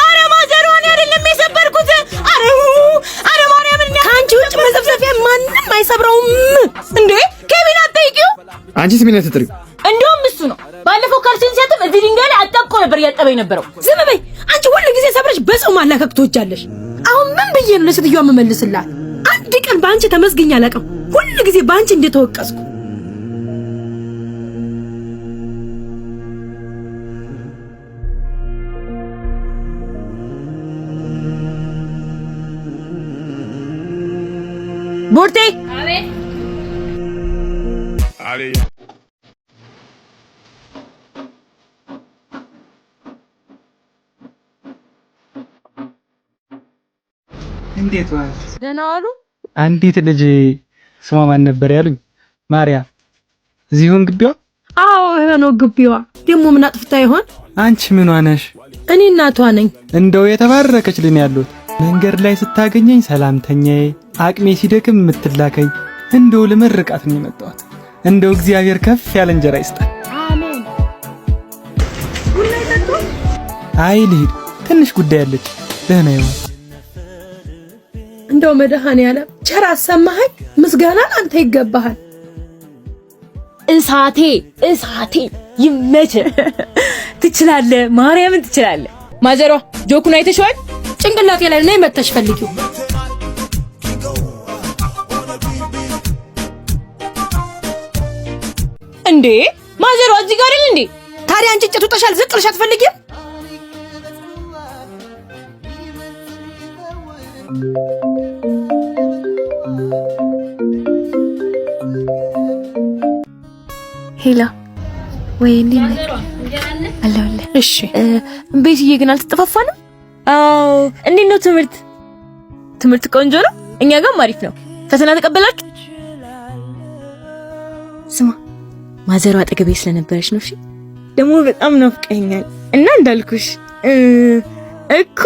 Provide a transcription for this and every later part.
አረ ማዘሯን አይደለም የሰበርኩት። አረ ማርያምን ካንቺ ውጭ መዘፍዘፊያ ማንንም አይሰብረውም እንዴ። ኬቪን አትጠይቂው። አንቺስ ምን ያትጥሪ? እንደውም እሱ ነው ባለፈው ካልሲን ሲያጥብ እዚህ ድንጋይ ላይ አጣብቆ ነበር ያጠበኝ ነበረው። ዝም በይ አንቺ ሁሉ ጊዜ ሰብረሽ በሰው ማላከክ ትወጃለሽ። አሁን ምን ብዬ ነው ለሴትዮዋ መመልስላት? አንድ ቀን ባንቺ ተመስግኛ አላውቅም። ሁሉ ጊዜ ባንቺ እንደተወቀስኩ። ቡርቴ አቤት። አሬ እንዴት ዋል? ደህና ዋሉ። አንዲት ልጅ ስሟ ማን ነበር ያሉኝ? ማርያም። እዚሁን ግቢዋ? አዎ ነው ግቢዋ። ደግሞ ምን አጥፍታ ይሆን? አንቺ ምን ሆነሽ? እኔ እናቷ ነኝ። እንደው የተባረከች ልኝ ያሉት መንገድ ላይ ስታገኘኝ ሰላምተኛዬ፣ አቅሜ ሲደክም የምትላከኝ እንደው ለመርቃት ነው የመጣሁት። እንደው እግዚአብሔር ከፍ ያለ እንጀራ ይስጣል። አሜን። ጉዳይ ተጥቶ አይ ልሂድ፣ ትንሽ ጉዳይ አለች። ደህና ይሁን። እንደው መድኃኔዓለም ቸር አሰማኸኝ። ምስጋና አንተ ይገባሃል። እሳቴ ይመች። ትችላለህ፣ ማርያምን ትችላለህ። ማዘሯ ጆኩን አይተሽዋል? ጭንቅላቴ ላይ ነይ መተሽ ፈልጊው። እንዴ ማዘሯ እዚህ ጋር አይደል እንዴ? ታዲያ አንቺ እንጨቱ ተሻል ዝቅ ልሽ አትፈልጊም? ሄላ ወይ እንዴት አለለ? እሺ ቤትዬ ግን አልተጠፋፋንም? አዎ። እንዴት ነው ትምህርት ቆንጆ ነው? እኛ ጋርም አሪፍ ነው። ፈተና ተቀበላችሁ? ስማ ማዘሯ አጠገቤ ስለነበረች ነው። እሺ ደግሞ በጣም ናፍቀኛል እና እንዳልኩሽ እኮ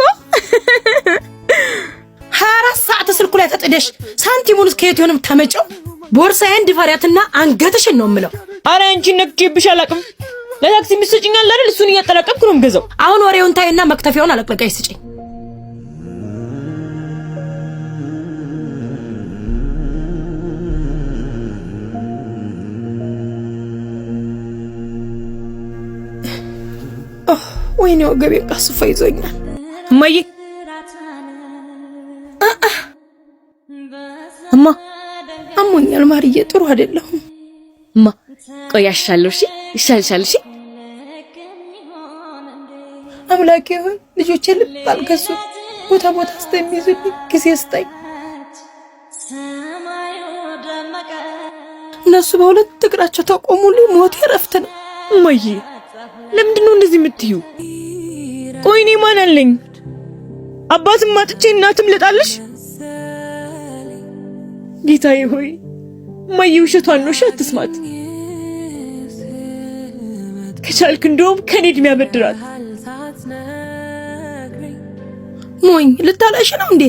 24 ሰዓት ስልኩ ላይ ተጥደሽ ሳንቲሙን ከየት ይሆንም ተመጨው ቦርሳዬን ድፋሪያትና አንገትሽን ነው የምለው። አረ አንቺ ነክቼብሽ አላቅም። ለታክሲ ምትሰጪኛል አይደል? እሱን እያጠራቀምኩ ነው የምገዛው። አሁን ወሬውን ታይና መክተፊያውን አለቅለቃይ ስጪኝ። ወይኔ ወገቤን ቀስፎ ይዞኛል። እማዬ እማ አሞኛል ማርዬ፣ ጥሩ አይደለሁም እማ። ቆይ ያሻለሁ። እሺ ይሻልሻል። እሺ አምላኬ ሆይ ልጆቼ ልብ አልገዙ ቦታ አስተሚዙልኝ ጊዜ ስጠኝ። እነሱ በሁለት እግራቸው ተቆሙልኝ፣ ሞቴ ረፍት ነው። እማዬ ለምንድን ነው እንደዚህ የምትዩ? ቆይ እኔ ማን አለኝ? አባትም አጥቼ እናትም ልጣልሽ? ጌታዬ ሆይ እማዬ ውሸቷን ነው። እሺ አትስማት። ከቻልክ እንደውም ከኔ እድሜ ያበድራት። ሞኝ ልታላሽ ነው እንዴ?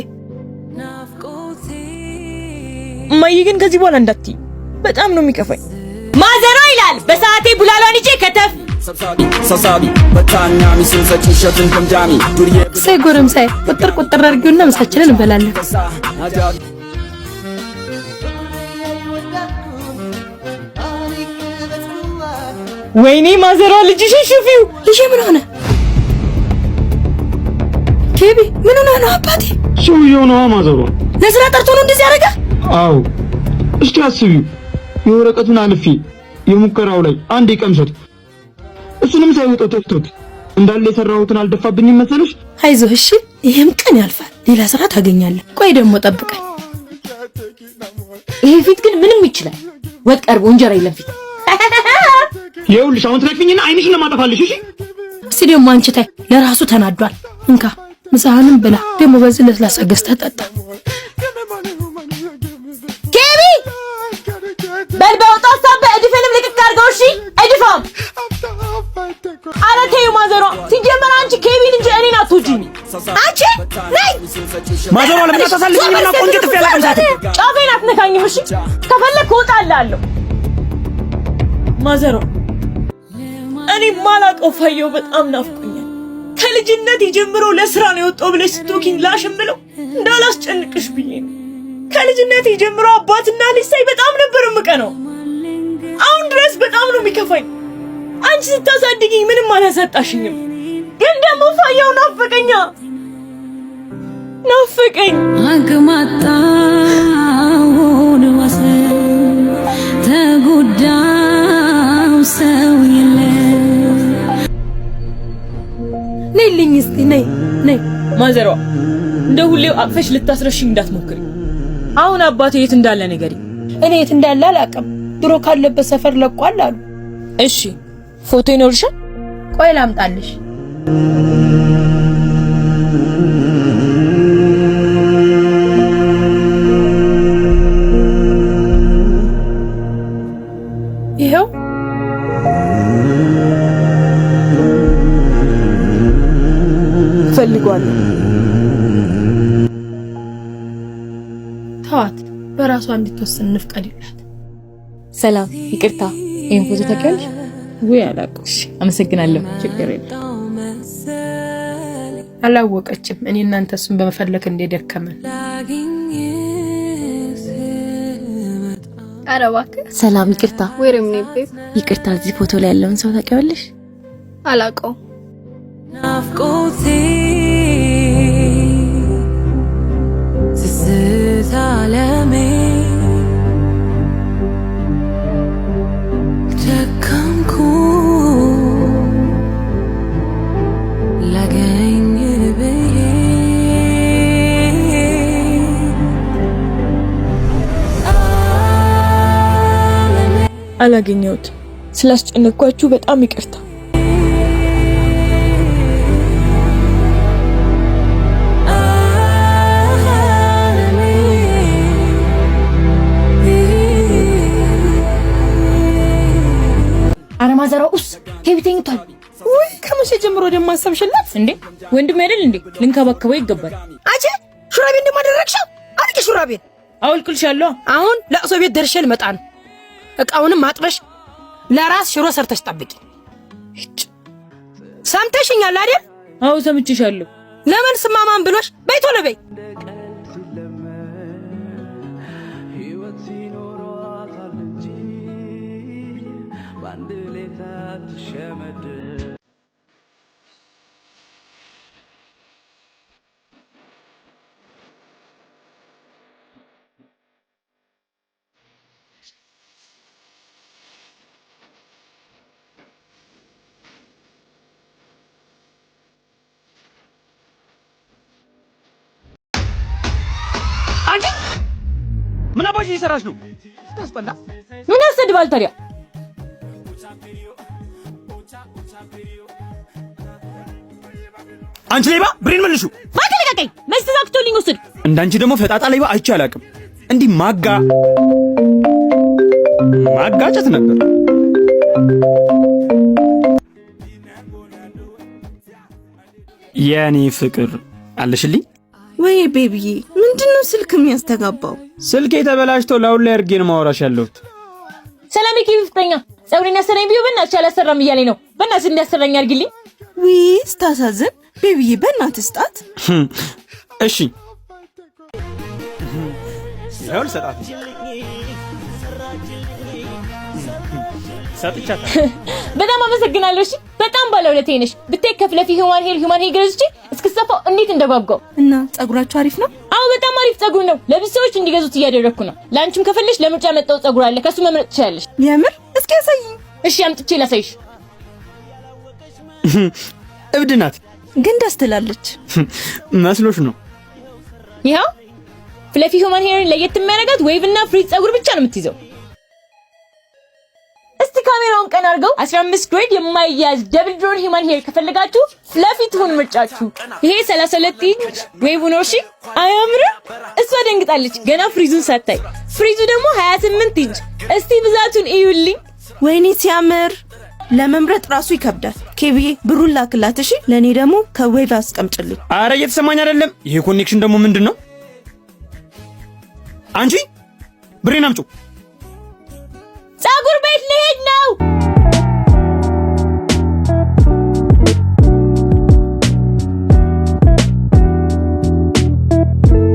እማዬ ግን ከዚህ በኋላ እንዳትይ፣ በጣም ነው የሚከፋኝ። ማዘሯ ይላል በሰዓቴ ቡላሏን ይቼ ከተፍ ሰሳቢ በታኛ ሚስል ሰጪሸትን ከምጃሚ ዱርዬ ሰጎረምሳይ ቁጥር አድርጊውና ምሳችንን እንበላለን። ወይኔ ማዘሯ ልጅሽን ሽፊው። ልጄ ምን ሆነ? ኬቢ ምን ሆነ ነው አባቴ? ሰውየው ነው ማዘሯ። ለስራ ጠርቶ ነው እንደዚህ ያደረገ? አዎ እስቲ አስቢው። የወረቀቱን አልፌ የሙከራው ላይ አንድ ይቀምሰት እሱንም ሳይወጣው ተፍቶት እንዳለ የሰራሁትን አልደፋብኝም መሰለሽ? አይዞህ እሺ፣ ይሄም ቀን ያልፋል፣ ሌላ ስራ ታገኛለህ። ቆይ ደግሞ ጠብቀኝ። ይሄ ፊት ግን ምንም ይችላል። ወጥ ቀርቦ እንጀራ የለም ፊት። ይኸውልሽ አሁን ትነክፊኝና አይንሽን ለማጠፋልሽ። እሺ እስቲ ደግሞ አንቺ ታይ፣ ለራሱ ተናዷል። እንካ ምሳህንም ብላ፣ ደግሞ በዚህ ለስላሳ ገዝተህ ጠጣ። ኬቢ በልበውጣ ሳበ እድፈንም ልቅቅ አድርገው። እሺ እድፋም አረቴ ማዘሯ ሲጀመር አንቺ ኬቢን እንጂ እኔን አትወጂኝ። አንቺ ነይ ማዘሯ ለምን ታሳልፊኝና ቆንጆ ጥፍ ያላቀምሳት ጫፌን አትነካኝም። እሺ ከፈለክ እወጣልሃለሁ። ማዘሯ እኔ ማላውቀው ፋየው በጣም ናፍቆኛል። ከልጅነት ጀምሮ ለስራ ነው የወጣው ብለሽ ስቶኪኝ ላሽምለው እንዳላስጨንቅሽ ብዬ ነው። ከልጅነት ጀምሮ አባትና ልጅ ሳይ በጣም ነበር የምቀነው። አሁን ድረስ በጣም ነው የሚከፋኝ። አንቺ ስታሳድጊኝ ምንም አላሳጣሽኝም፣ ግን ደግሞ ፋየው ናፈቀኝ። አግማጣውን ወሰን ተጎዳው ሰው የለም። ነይልኝ እስቲ ነይ። ማዘሯ እንደ ሁሌው አቅፈሽ ልታስረሽኝ እንዳትሞክሪ። አሁን አባቴ የት እንዳለ ንገሪ። እኔ የት እንዳለ አላውቅም። ድሮ ካለበት ሰፈር ለቋል አሉ። እሺ ፎቶ ይኖርሻል? ቆይ ላምጣልሽ። ይሄው ፈልጓለሁ። ተዋት፣ በራሷ እንድትወስን እንፍቀድላት። ሰላም፣ ይቅርታ፣ ይሄን ፎቶ ታውቂያለሽ? ወይ አላውቅም። አመሰግናለሁ። ችግር የለም። አላወቀችም። እኔ እናንተ እሱን በመፈለክ እንደደከመን። ኧረ እባክህ። ሰላም፣ ይቅርታ። ይቅርታ፣ እዚህ ፎቶ ላይ ያለውን ሰው ታውቂዋለሽ? አላውቀውም። ናፍቆቴ ስስት ዓለሜ ደከምኩ ላገኝ ብዬ አላገኘሁት። ስላስጨነቅኳችሁ በጣም ይቅርታ። አረማዘራውስ ሄቢቴኝቷል ወይ ከመቼ ጀምሮ ደግሞ አሰብሽላት እንዴ? ወንድም አይደል እንዴ? ልንከባከበው ይገባል። አጄ ሹራቤን እንደማደረግሽው አድርጊ። ሹራቤን አውልቅልሻለሁ። አሁን ለቅሶ ቤት ደርሼ ልመጣ ነው። እቃውንም አጥበሽ ለራስ ሽሮ ሰርተሽ ጠብቂ። ሰምተሽኛል አይደል? አዎ ሰምቼሻለሁ። ለምን ስማማን ብሎሽ በይ ቶሎ በይ። አንቺ ምን አባሽ እየሰራሽ ነው? ታስጠላ። ምን ያሰድባል ታዲያ? አንቺ ሌባ ብሬን መልሹ። ማተለቀቀኝ መች ተሳክቶልኝ ወስድ። እንዳንቺ ደግሞ ፈጣጣ ሌባ አይቼ አላውቅም። እንዲህ ማጋጨት ነበር። የኔ ፍቅር አለሽልኝ? ወይ ቤቢዬ፣ ምንድነው ስልክ የሚያስተጋባው? ስልኬ ተበላሽቶ ላውል ላይ አድርጌ ነው ማውራሽ ያለሁት። ሰላም ይፍጠኛ። ጸጉሬን ያሰረኝ ቢዩ በእናትሽ አላሰራም እያለኝ ነው። በእናትሽ እንዲያሰራኝ አድርጊልኝ። ዊስ ታሳዝን። ቤቢዬ በእናትህ ስጣት። እሺ ያው ልሰጣት ሰጥቻታ። በጣም አመሰግናለሁ። እሺ በጣም ባለውለቴ ነሽ። ብታይ ከፍለፊ ሂውማን ሄር ገዝቼ እስክሰፋው እንዴት እንደጓጓው። እና ጸጉራችሁ አሪፍ ነው? አዎ በጣም አሪፍ ጸጉር ነው። ለብዙ ሰዎች እንዲገዙት እያደረኩ ነው። ላንቺም ከፈለሽ ለምርጫ መጣው ጸጉር አለ፣ ከሱ መምረጥ ትችላለሽ። የምር? እስኪ ያሳይኝ። እሺ አምጥቼ ላሳይሽ። እብድ ናት ግን ደስ ትላለች። መስሎሽ ነው? ይሄው ፍለፊ ሂውማን ሄርን ለየት የሚያደርጋት ዌቭ እና ፍሪዝ ጸጉር ብቻ ነው የምትይዘው። እስቲ ካሜራውን ቀን አድርገው 15 ግሬድ የማይያዝ ደብል ድሮን ሂውማን ሄር ከፈለጋችሁ ፍለፊ ትሁን ምርጫችሁ። ይሄ 32 ኢንች ዌቭ ነው። እሺ አያምርም? እሷ ደንግጣለች ገና ፍሪዙን ሳታይ። ፍሪዙ ደግሞ 28 ኢንች። እስቲ ብዛቱን እዩልኝ። ወይኔ ሲያምር! ለመምረጥ ራሱ ይከብዳል። ኬቢዬ ብሩን ላክላት። እሺ ለኔ ደግሞ ከዌቭ አስቀምጭልኝ። አረ እየተሰማኝ አይደለም። ይሄ ኮኔክሽን ደግሞ ምንድነው? አንቺ ብሬን አምጪው። ጸጉር ቤት ልሄድ ነው።